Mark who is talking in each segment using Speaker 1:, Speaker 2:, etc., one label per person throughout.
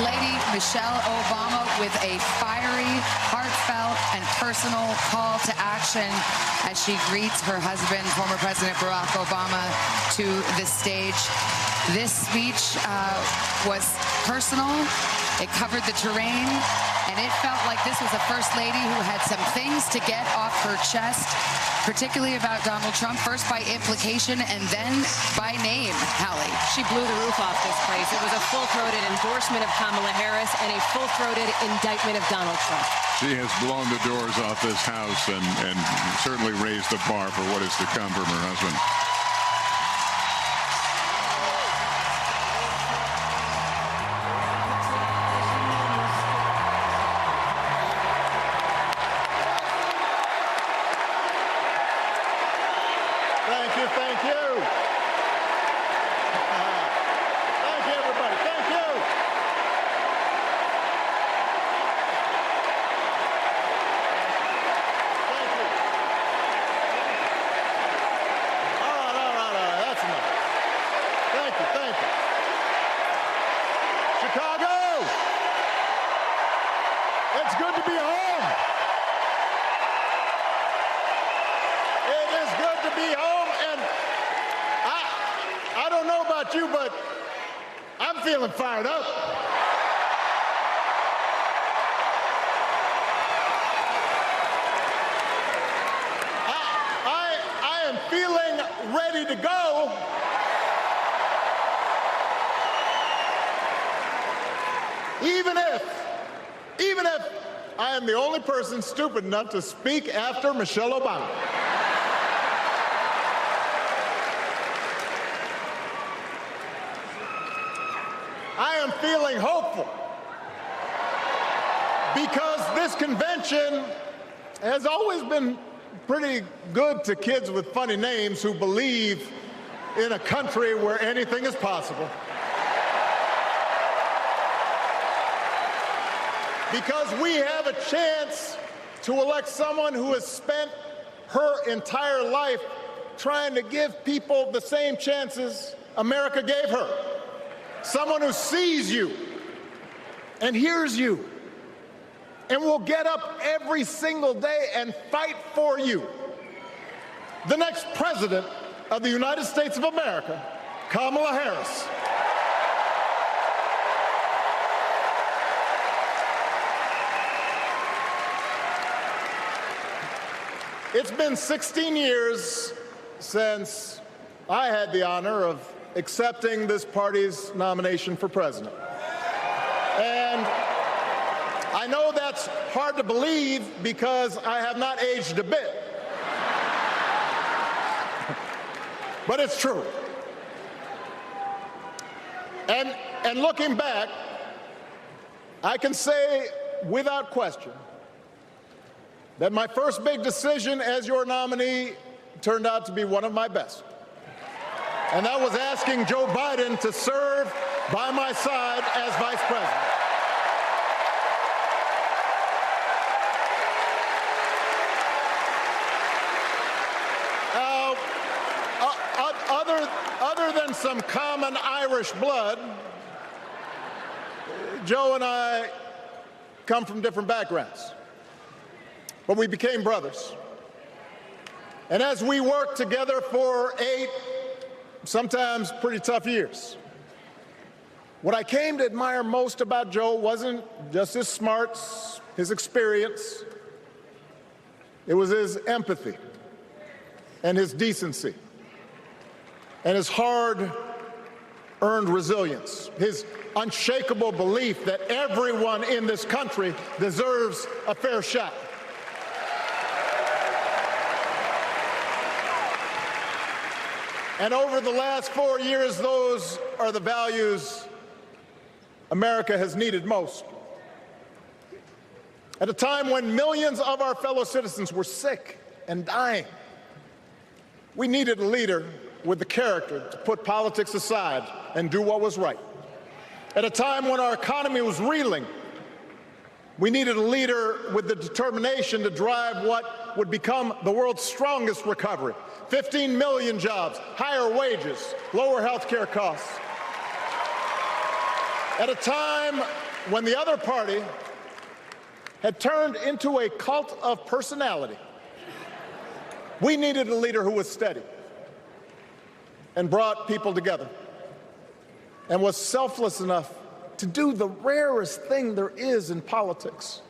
Speaker 1: Lady Michelle Obama with a fiery, heartfelt, and personal call to action as she greets her husband, former President Barack Obama, to the stage. This speech was personal. It covered the terrain, and it felt like this was a First Lady who had some things to get off her chest, particularly about Donald Trump, first by implication and then by name, Hallie.
Speaker 2: She blew the roof off this place. It was a full-throated endorsement of Kamala Harris and a full-throated indictment of Donald Trump.
Speaker 3: She has blown the doors off this House and certainly raised the bar for what is to come from her husband.
Speaker 4: Thank you, thank you. Thank you, everybody. Thank you. Thank you. All right. That's enough. Thank you, thank you. Chicago! It's good to be home. It is good to be home. I don't know about you, but I'm feeling fired up. I am feeling ready to go. Even if I am the only person stupid enough to speak after Michelle Obama. I am feeling hopeful because this convention has always been pretty good to kids with funny names who believe in a country where anything is possible. Because we have a chance to elect someone who has spent her entire life trying to give people the same chances America gave her. Someone who sees you and hears you and will get up every single day and fight for you. The next president of the United States of America, Kamala Harris. It's been 16 years since I had the honor of accepting this party's nomination for president. And I know that's hard to believe because I have not aged a bit. But it's true. And looking back, I can say without question that my first big decision as your nominee turned out to be one of my best. And that was asking Joe Biden to serve by my side as vice president. Other than some common Irish blood, Joe and I come from different backgrounds, but we became brothers. And as we worked together for 8, sometimes pretty tough years, what I came to admire most about Joe wasn't just his smarts, his experience. It was his empathy and his decency and his hard-earned resilience, his unshakable belief that everyone in this country deserves a fair shot. And over the last 4 years, those are the values America has needed most. At a time when millions of our fellow citizens were sick and dying, we needed a leader with the character to put politics aside and do what was right. At a time when our economy was reeling, we needed a leader with the determination to drive what would become the world's strongest recovery. 15 million jobs, higher wages, lower health care costs. At a time when the other party had turned into a cult of personality, we needed a leader who was steady and brought people together and was selfless enough to do the rarest thing there is in politics,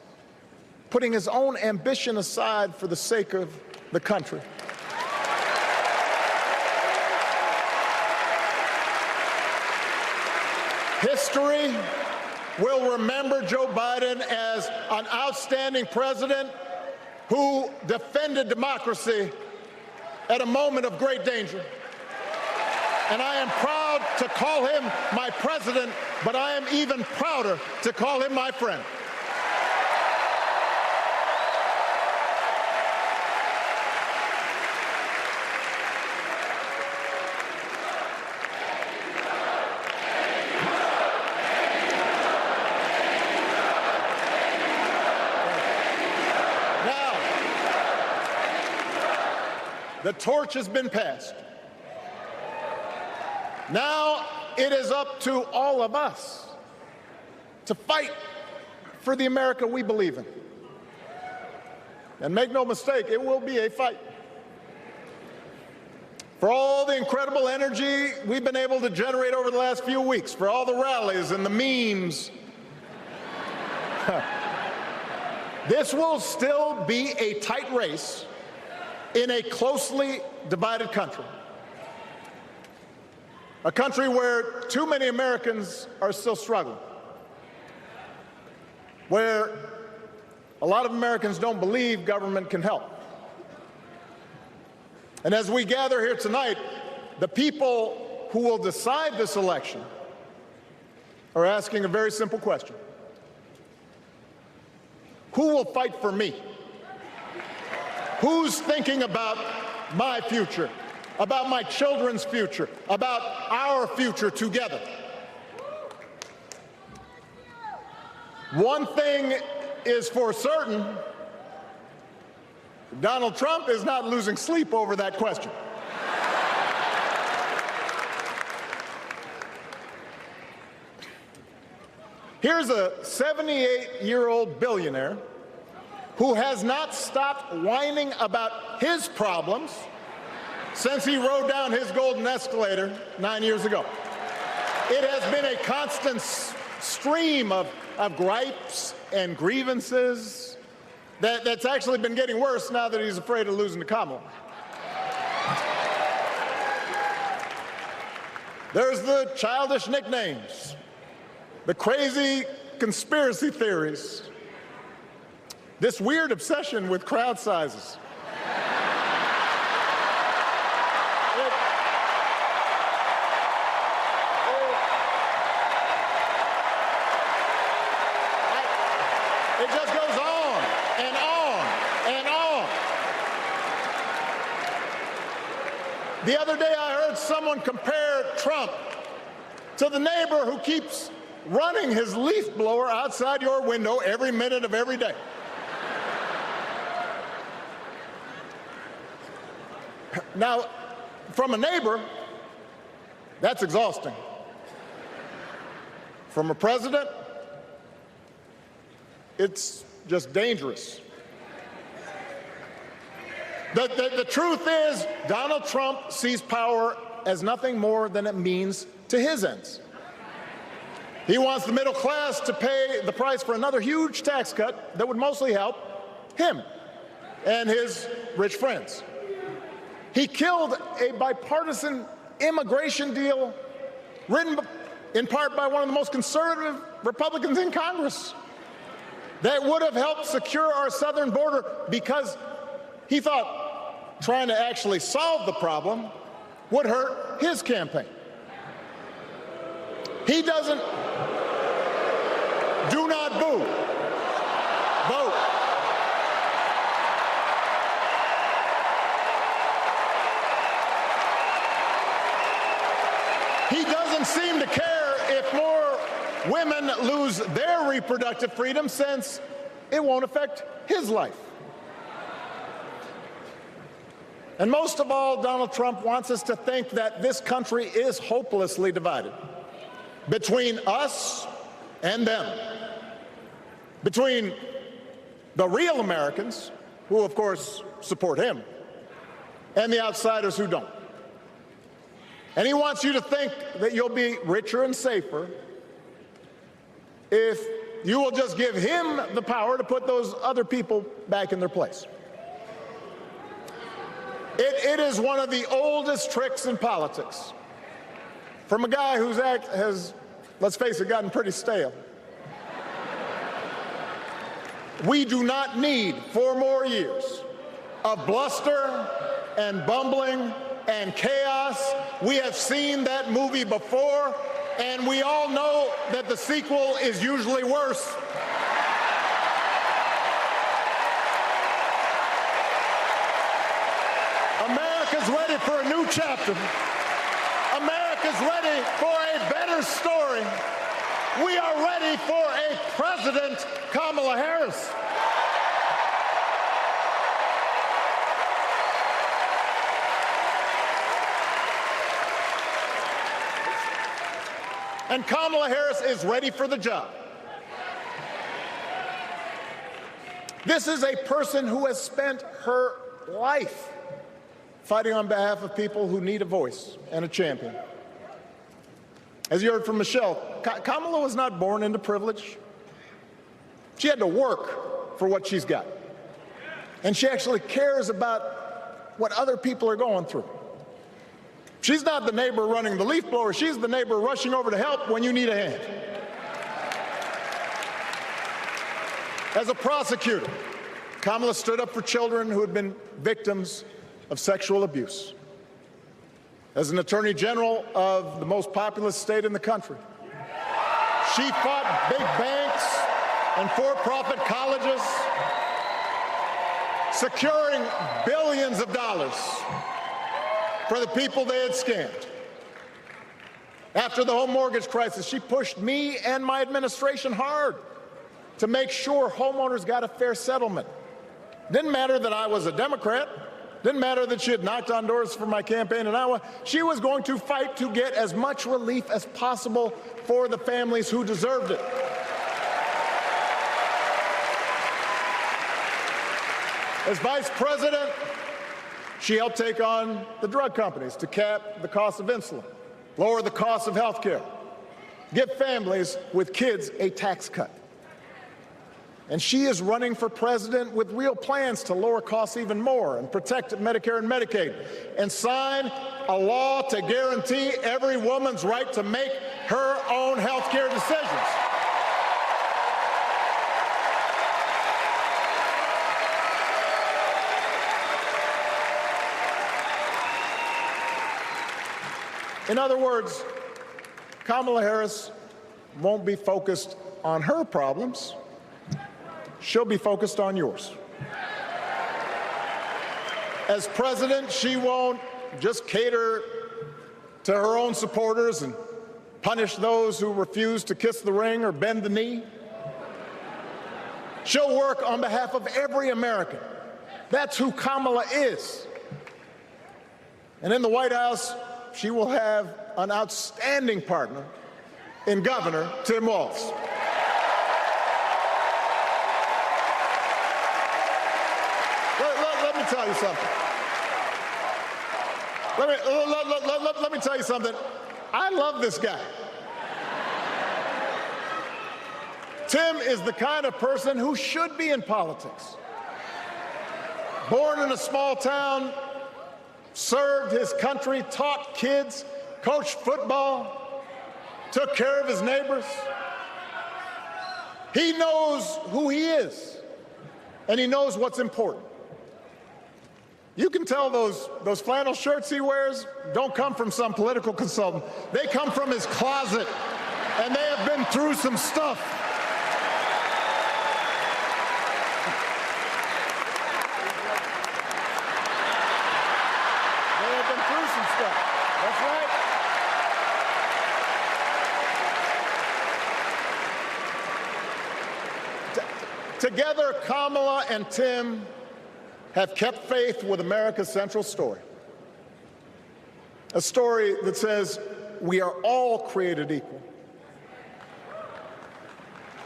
Speaker 4: putting his own ambition aside for the sake of the country. History will remember Joe Biden as an outstanding president who defended democracy at a moment of great danger. And I am proud to call him my president, but I am even prouder to call him my friend. The torch has been passed. Now it is up to all of us to fight for the America we believe in. And make no mistake, it will be a fight. For all the incredible energy we've been able to generate over the last few weeks, for all the rallies and the memes, this will still be a tight race in a closely divided country. A country where too many Americans are still struggling, where a lot of Americans don't believe government can help. And as we gather here tonight, the people who will decide this election are asking a very simple question. Who will fight for me? Who's thinking about my future, about my children's future, about our future together? One thing is for certain, Donald Trump is not losing sleep over that question. Here's a 78-year-old billionaire who has not stopped whining about his problems since he rode down his golden escalator 9 years ago. It has been a constant stream of gripes and grievances that's actually been getting worse now that he's afraid of losing to Kamala. There's the childish nicknames, the crazy conspiracy theories, this weird obsession with crowd sizes. It just goes on and on and on. The other day I heard someone compare Trump to the neighbor who keeps running his leaf blower outside your window every minute of every day. Now, from a neighbor, that's exhausting. From a president, it's just dangerous. The truth is, Donald Trump sees power as nothing more than it means to his ends. He wants the middle class to pay the price for another huge tax cut that would mostly help him and his rich friends. He killed a bipartisan immigration deal written in part by one of the most conservative Republicans in Congress that would have helped secure our southern border because he thought trying to actually solve the problem would hurt his campaign. He doesn't. Do not boo. Vote. He doesn't seem to care if more women lose their reproductive freedom since it won't affect his life. And most of all, Donald Trump wants us to think that this country is hopelessly divided between us and them, between the real Americans, who of course support him, and the outsiders who don't. And he wants you to think that you'll be richer and safer if you will just give him the power to put those other people back in their place. It is one of the oldest tricks in politics from a guy whose act has, let's face it, gotten pretty stale. We do not need 4 more years of bluster and bumbling and chaos. We have seen that movie before, and we all know that the sequel is usually worse. America's ready for a new chapter. America's ready for a better story. We are ready for a President Kamala Harris. And Kamala Harris is ready for the job. This is a person who has spent her life fighting on behalf of people who need a voice and a champion. As you heard from Michelle, Kamala was not born into privilege. She had to work for what she's got. And she actually cares about what other people are going through. She's not the neighbor running the leaf blower. She's the neighbor rushing over to help when you need a hand. As a prosecutor, Kamala stood up for children who had been victims of sexual abuse. As an attorney general of the most populous state in the country, she fought big banks and for-profit colleges, securing billions of dollars for the people they had scammed. After the home mortgage crisis, she pushed me and my administration hard to make sure homeowners got a fair settlement. Didn't matter that I was a Democrat. Didn't matter that she had knocked on doors for my campaign in Iowa. She was going to fight to get as much relief as possible for the families who deserved it. As vice president, she helped take on the drug companies to cap the cost of insulin, lower the cost of health care, give families with kids a tax cut. And she is running for president with real plans to lower costs even more and protect Medicare and Medicaid and sign a law to guarantee every woman's right to make her own health care decisions. In other words, Kamala Harris won't be focused on her problems. She'll be focused on yours. As president, she won't just cater to her own supporters and punish those who refuse to kiss the ring or bend the knee. She'll work on behalf of every American. That's who Kamala is. And in the White House, she will have an outstanding partner in Governor Tim Walz. Let me tell you something. Let me tell you something. I love this guy. Tim is the kind of person who should be in politics. Born in a small town, served his country, taught kids, coached football, took care of his neighbors. He knows who he is, and he knows what's important. You can tell those flannel shirts he wears don't come from some political consultant. They come from his closet, and they have been through some stuff. They have been through some stuff. That's right. Together, Kamala and Tim have kept faith with America's central story. A story that says we are all created equal.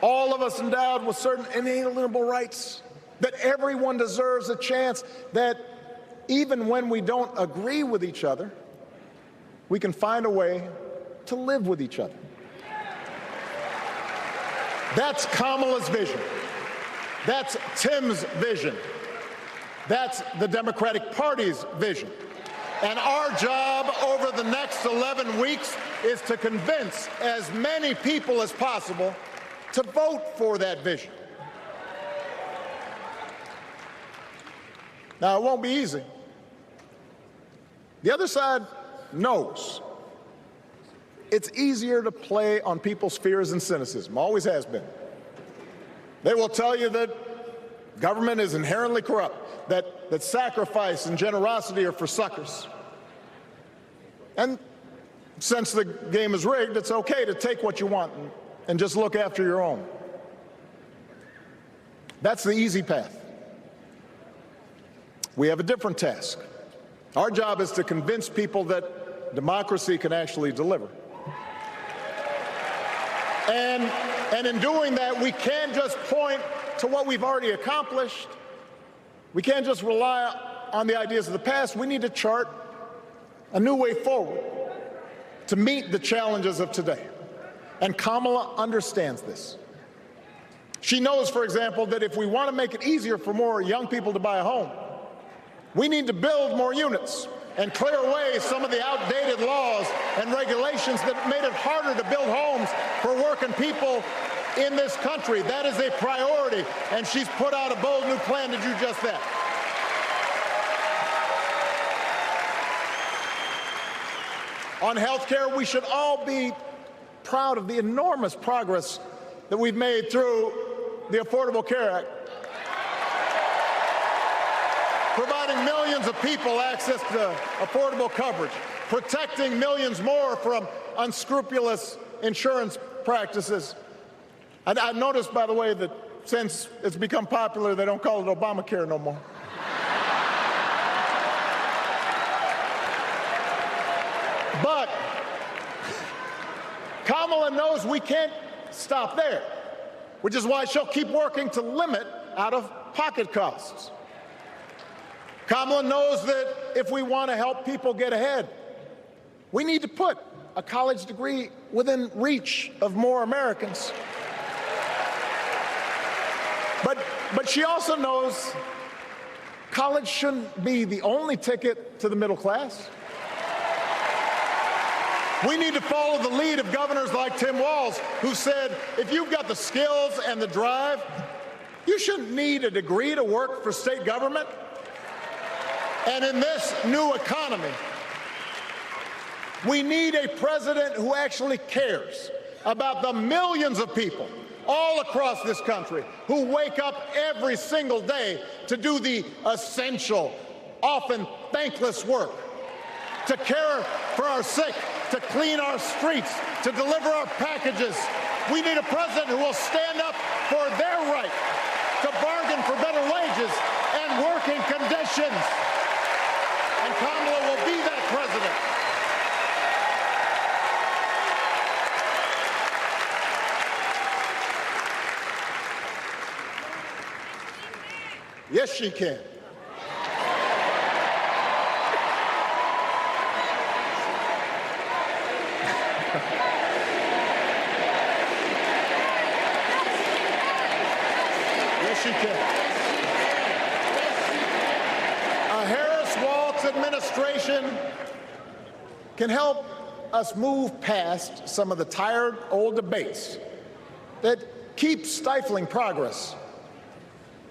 Speaker 4: all of us endowed with certain inalienable rights, that everyone deserves a chance, that even when we don't agree with each other, we can find a way to live with each other. That's Kamala's vision. That's Tim's vision. That's the Democratic Party's vision. And our job over the next 11 weeks is to convince as many people as possible to vote for that vision. Now, it won't be easy. The other side knows it's easier to play on people's fears and cynicism, always has been. They will tell you that government is inherently corrupt, that sacrifice and generosity are for suckers. And since the game is rigged, it's okay to take what you want and just look after your own. That's the easy path. We have a different task. Our job is to convince people that democracy can actually deliver. And in doing that, we can't just point to what we've already accomplished. We can't just rely on the ideas of the past. We need to chart a new way forward to meet the challenges of today. And Kamala understands this. She knows, for example, that if we want to make it easier for more young people to buy a home, we need to build more units and clear away some of the outdated laws and regulations that made it harder to build homes for working people in this country. That is a priority, and she's put out a bold new plan to do just that. On health care, we should all be proud of the enormous progress that we've made through the Affordable Care Act, providing millions of people access to affordable coverage, protecting millions more from unscrupulous insurance practices. And I've noticed, by the way, that since it's become popular, they don't call it Obamacare no more. But Kamala knows we can't stop there, which is why she'll keep working to limit out-of-pocket costs. Kamala knows that if we want to help people get ahead, we need to put a college degree within reach of more Americans. But she also knows college shouldn't be the only ticket to the middle class. We need to follow the lead of governors like Tim Walz, who said, if you've got the skills and the drive, you shouldn't need a degree to work for state government. And in this new economy, we need a president who actually cares about the millions of people all across this country who wake up every single day to do the essential, often thankless work, to care for our sick, to clean our streets, to deliver our packages. We need a president who will stand up for their right to bargain for better wages and working conditions. And Kamala will be that president. Yes, she can. Yes, she can. A Harris-Walz administration can help us move past some of the tired old debates that keep stifling progress.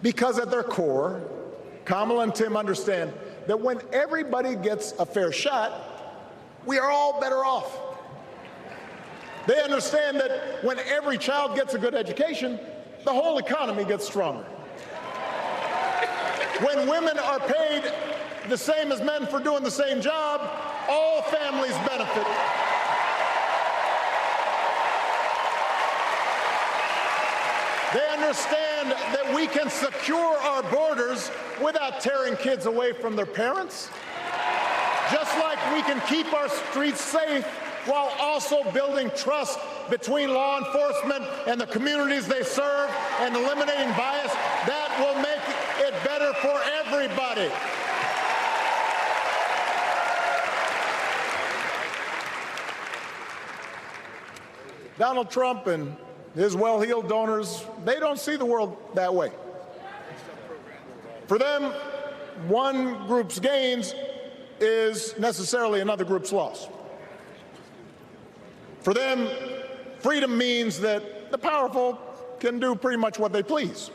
Speaker 4: Because at their core, Kamala and Tim understand that when everybody gets a fair shot, we are all better off. They understand that when every child gets a good education, the whole economy gets stronger. When women are paid the same as men for doing the same job, all families benefit. They understand that we can secure our borders without tearing kids away from their parents, just like we can keep our streets safe while also building trust between law enforcement and the communities they serve and eliminating bias, that will make it better for everybody. Donald Trump and his well-heeled donors, they don't see the world that way. For them, one group's gains is necessarily another group's loss. For them, freedom means that the powerful can do pretty much what they please,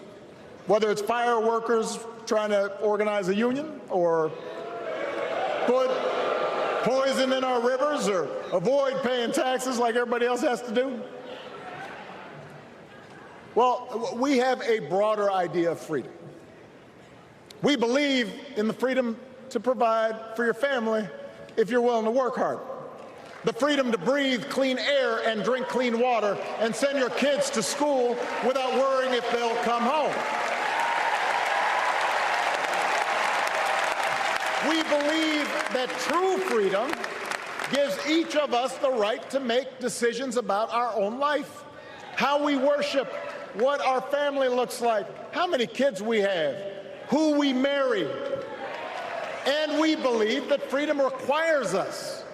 Speaker 4: whether it's fire workers trying to organize a union, or put poison in our rivers, or avoid paying taxes like everybody else has to do. Well, we have a broader idea of freedom. We believe in the freedom to provide for your family if you're willing to work hard. The freedom to breathe clean air and drink clean water and send your kids to school without worrying if they'll come home. We believe that true freedom gives each of us the right to make decisions about our own life, how we worship, what our family looks like, how many kids we have, who we marry. And we believe that freedom requires us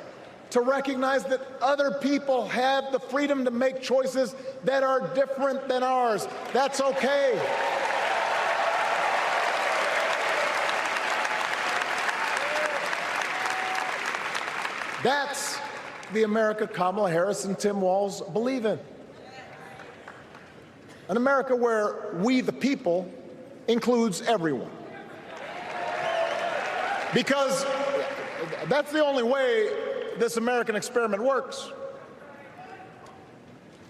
Speaker 4: to recognize that other people have the freedom to make choices that are different than ours. That's okay. That's the America Kamala Harris and Tim Walz believe in. An America where we, the people, includes everyone. Because that's the only way this American experiment works.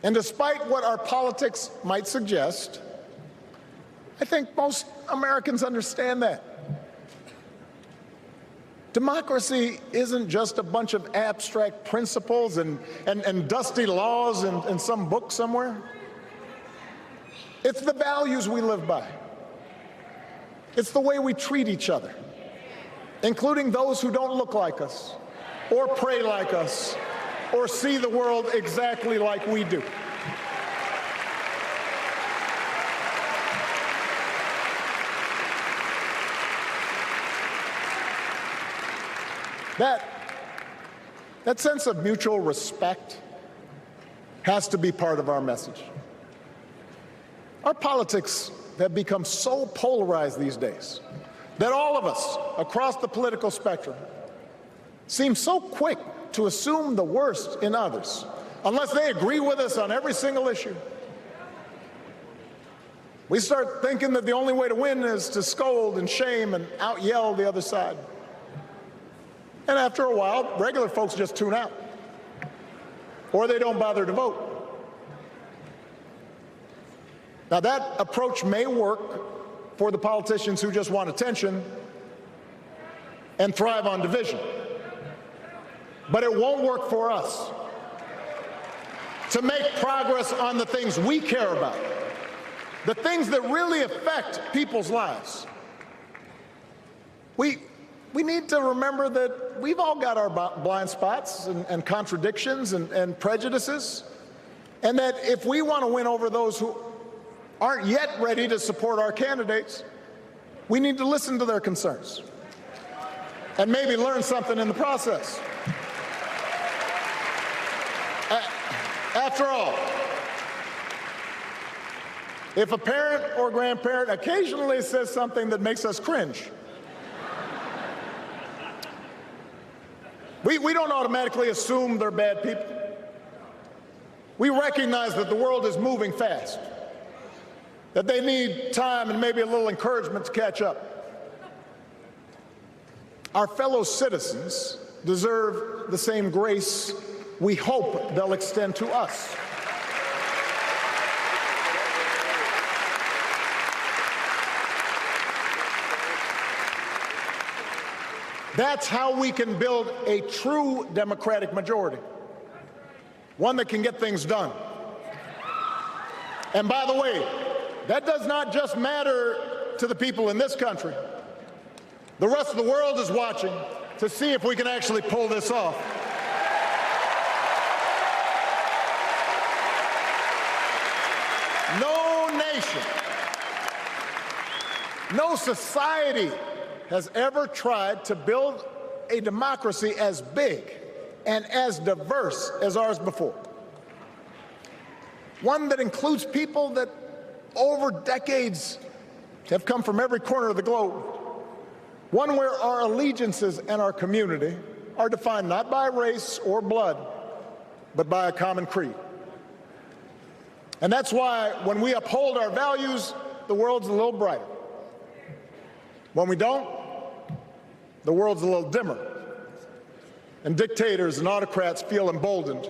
Speaker 4: And despite what our politics might suggest, I think most Americans understand that. Democracy isn't just a bunch of abstract principles and dusty laws in some book somewhere. It's the values we live by. It's the way we treat each other, including those who don't look like us, or pray like us, or see the world exactly like we do. That sense of mutual respect has to be part of our message. Our politics have become so polarized these days that all of us across the political spectrum seem so quick to assume the worst in others unless they agree with us on every single issue. We start thinking that the only way to win is to scold and shame and out-yell the other side. And after a while, regular folks just tune out, or they don't bother to vote. Now, that approach may work for the politicians who just want attention and thrive on division, but it won't work for us. To make progress on the things we care about, the things that really affect people's lives, we need to remember that we've all got our blind spots and contradictions and prejudices, and that if we want to win over those who aren't yet ready to support our candidates, we need to listen to their concerns and maybe learn something in the process. After all, if a parent or grandparent occasionally says something that makes us cringe, we don't automatically assume they're bad people. We recognize that the world is moving fast, that they need time and maybe a little encouragement to catch up. Our fellow citizens deserve the same grace we hope they'll extend to us. That's how we can build a true Democratic majority, one that can get things done. And by the way, that does not just matter to the people in this country. The rest of the world is watching to see if we can actually pull this off. No nation, no society has ever tried to build a democracy as big and as diverse as ours before. One that includes people that over decades have come from every corner of the globe. One where our allegiances and our community are defined not by race or blood, but by a common creed. And that's why when we uphold our values, the world's a little brighter. When we don't, the world's a little dimmer. And dictators and autocrats feel emboldened.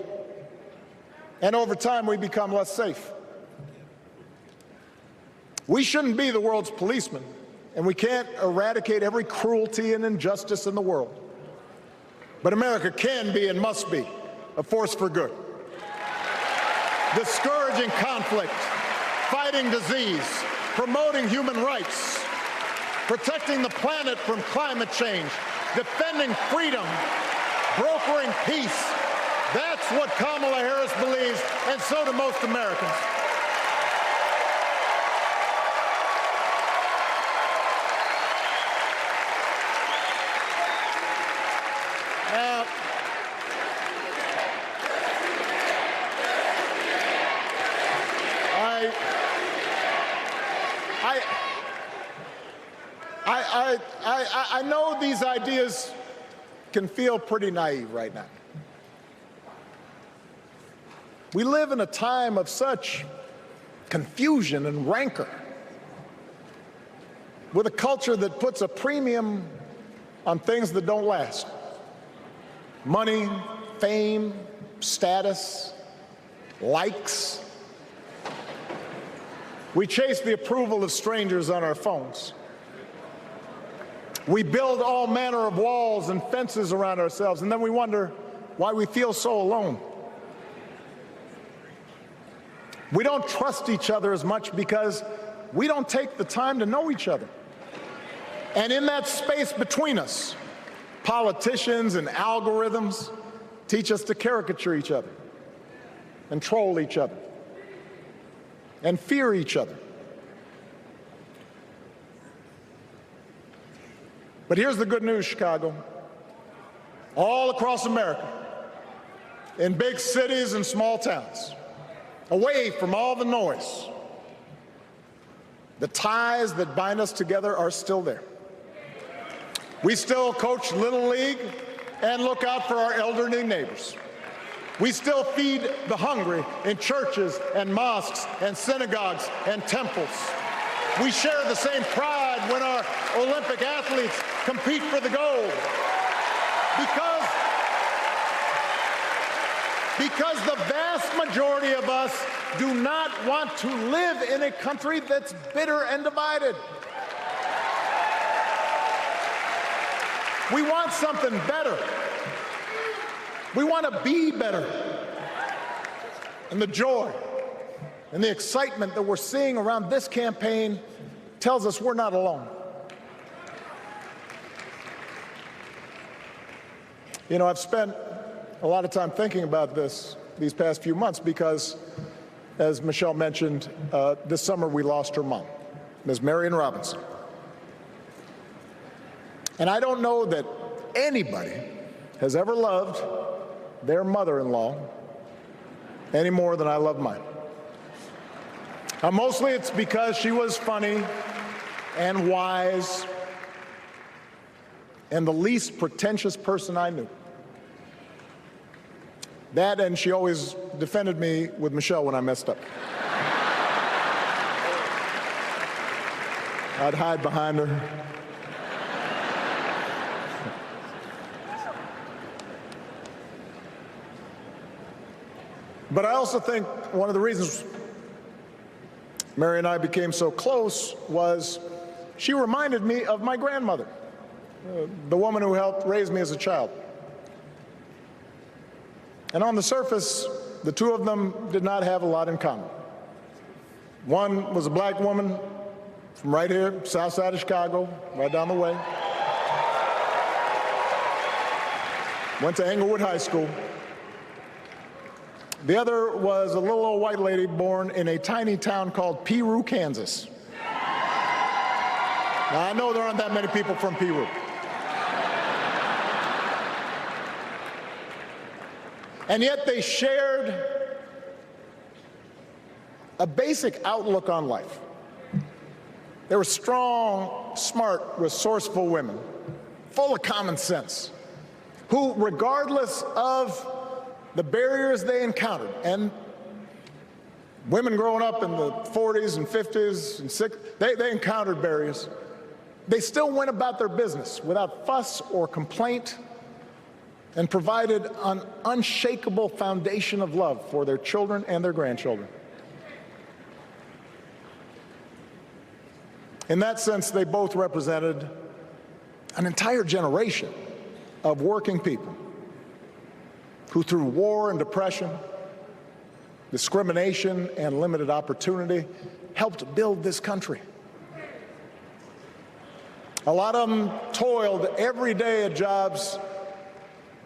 Speaker 4: And over time, we become less safe. We shouldn't be the world's policemen, and we can't eradicate every cruelty and injustice in the world. But America can be and must be a force for good. Discouraging conflict, fighting disease, promoting human rights, protecting the planet from climate change, defending freedom, brokering peace. That's what Kamala Harris believes, and so do most Americans. I know these ideas can feel pretty naive right now. We live in a time of such confusion and rancor, with a culture that puts a premium on things that don't last. Money, fame, status, likes. We chase the approval of strangers on our phones. We build all manner of walls and fences around ourselves, and then we wonder why we feel so alone. We don't trust each other as much because we don't take the time to know each other. And in that space between us, politicians and algorithms teach us to caricature each other and troll each other and fear each other. But here's the good news, Chicago. All across America, in big cities and small towns, away from all the noise, the ties that bind us together are still there. We still coach Little League and look out for our elderly neighbors. We still feed the hungry in churches and mosques and synagogues and temples. We share the same pride when our Olympic athletes compete for the gold. Because the vast majority of us do not want to live in a country that's bitter and divided. We want something better. We want to be better. And the joy and the excitement that we're seeing around this campaign tells us we're not alone. You know, I've spent a lot of time thinking about these past few months because, as Michelle mentioned, this summer we lost her mom, Ms. Marion Robinson. And I don't know that anybody has ever loved their mother-in-law any more than I love mine. Mostly it's because she was funny and wise and the least pretentious person I knew. That, and she always defended me with Michelle when I messed up. I'd hide behind her. But I also think one of the reasons Mary and I became so close was she reminded me of my grandmother, the woman who helped raise me as a child. And on the surface, the two of them did not have a lot in common. One was a black woman from right here, south side of Chicago, right down the way. Went to Englewood High School. The other was a little old white lady born in a tiny town called Peru, Kansas. Now, I know there aren't that many people from Peru. And yet they shared a basic outlook on life. They were strong, smart, resourceful women, full of common sense, who, regardless of the barriers they encountered, and women growing up in the 40s and 50s and 60s, they encountered barriers. They still went about their business without fuss or complaint and provided an unshakable foundation of love for their children and their grandchildren. In that sense, they both represented an entire generation of working people who, through war and depression, discrimination and limited opportunity, helped build this country. A lot of them toiled every day at jobs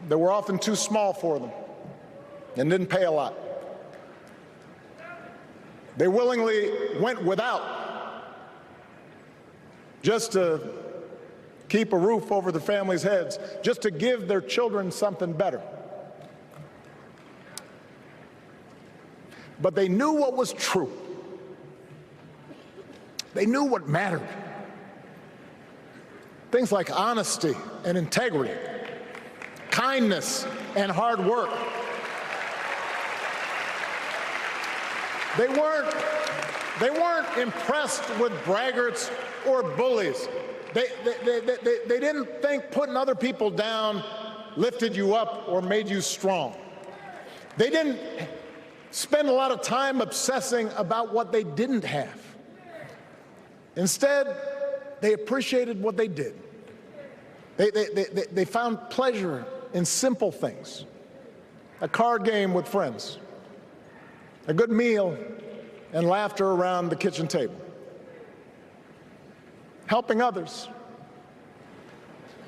Speaker 4: that were often too small for them and didn't pay a lot. They willingly went without just to keep a roof over their families' heads, just to give their children something better. But they knew what was true. They knew what mattered. Things like honesty and integrity, kindness and hard work. They weren't impressed with braggarts or bullies. They didn't think putting other people down lifted you up or made you strong. They didn't spend a lot of time obsessing about what they didn't have. Instead, they appreciated what they did. They found pleasure in simple things. A card game with friends, a good meal, and laughter around the kitchen table. Helping others.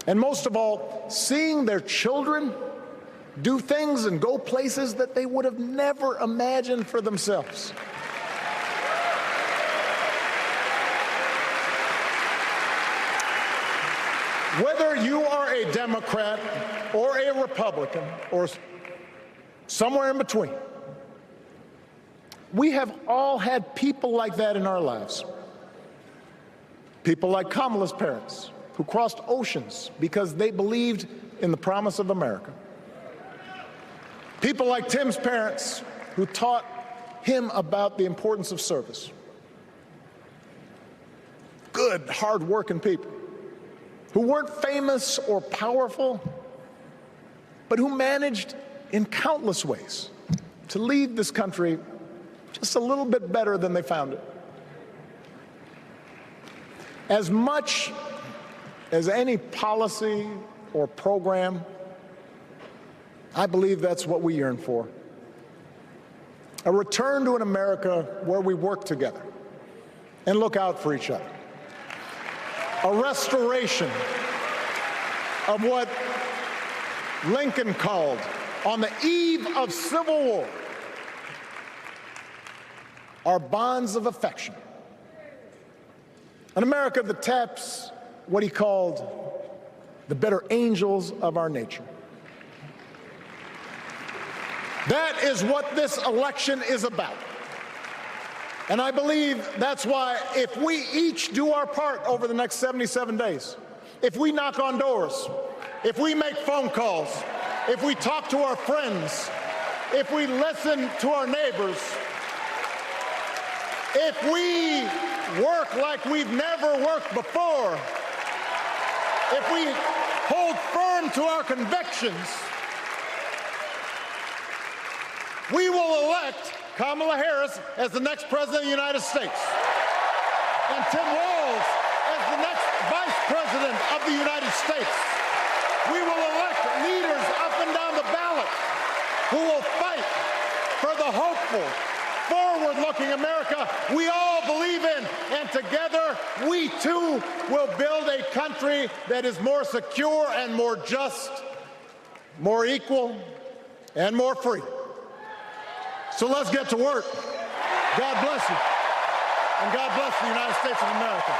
Speaker 4: And most of all, seeing their children do things and go places that they would have never imagined for themselves. Whether you are a Democrat or a Republican or somewhere in between, we have all had people like that in our lives. People like Kamala's parents, who crossed oceans because they believed in the promise of America. People like Tim's parents, who taught him about the importance of service. Good, hard-working people who weren't famous or powerful, but who managed in countless ways to leave this country just a little bit better than they found it. As much as any policy or program, I believe that's what we yearn for. A return to an America where we work together and look out for each other. A restoration of what Lincoln called, on the eve of Civil War, our bonds of affection. An America that taps what he called the better angels of our nature. That is what this election is about. And I believe that's why, if we each do our part over the next 77 days, if we knock on doors, if we make phone calls, if we talk to our friends, if we listen to our neighbors, if we work like we've never worked before, if we hold firm to our convictions, we will elect Kamala Harris as the next President of the United States, and Tim Walz as the next Vice President of the United States. We will elect leaders up and down the ballot who will fight for the hopeful, forward-looking America we all believe in, and together we too will build a country that is more secure and more just, more equal and more free. So let's get to work. God bless you. And God bless the United States of America.